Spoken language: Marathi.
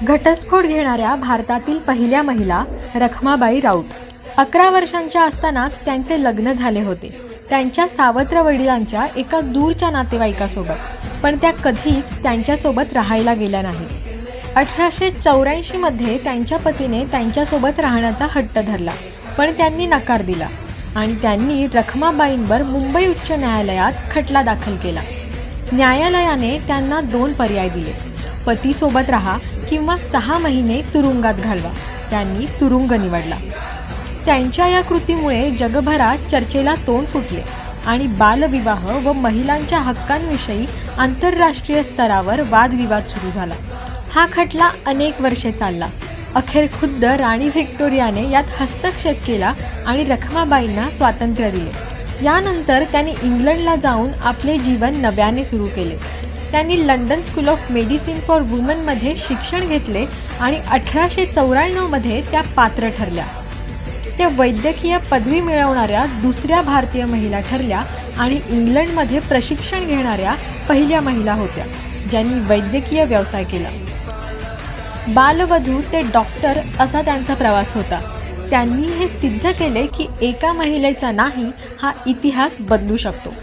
घटस्फोट घेणाऱ्या भारतातील पहिल्या महिला रखमाबाई राऊत. 11 वर्षांच्या असतानाच त्यांचे लग्न झाले होते त्यांच्या सावत्र वडिलांच्या एका दूरच्या नातेवाईकासोबत, पण त्या कधीच त्यांच्यासोबत राहायला गेल्या नाहीत. 1884 मध्ये त्यांच्या पतीने त्यांच्यासोबत राहण्याचा हट्ट धरला, पण त्यांनी नकार दिला आणि त्यांनी रखमाबाईंवर मुंबई उच्च न्यायालयात खटला दाखल केला. न्यायालयाने त्यांना 2 पर्याय दिले, पतीसोबत राहा किंवा 6 महिने तुरुंगात घालवा. त्यांनी तुरुंग निवडला. त्यांच्या या कृतीमुळे जगभरात चर्चेला तोंड फुटले आणि बालविवाह व महिलांच्या हक्कांविषयी आंतरराष्ट्रीय स्तरावर वादविवाद सुरू झाला. हा खटला अनेक वर्षे चालला. अखेर खुद्द राणी व्हिक्टोरियाने यात हस्तक्षेप केला आणि रखमाबाईंना स्वातंत्र्य दिले. यानंतर त्यांनी इंग्लंडला जाऊन आपले जीवन नव्याने सुरू केले. त्यांनी London School of Medicine for वुमनमध्ये शिक्षण घेतले आणि 1894 मध्ये त्या पात्र ठरल्या. त्या वैद्यकीय पदवी मिळवणाऱ्या दुसऱ्या भारतीय महिला ठरल्या आणि इंग्लंडमध्ये प्रशिक्षण घेणाऱ्या पहिल्या महिला होत्या ज्यांनी वैद्यकीय व्यवसाय केला. बालवधू ते डॉक्टर असा त्यांचा प्रवास होता. त्यांनी हे सिद्ध केले की एका महिलेचा नाही, हा इतिहास बदलू शकतो.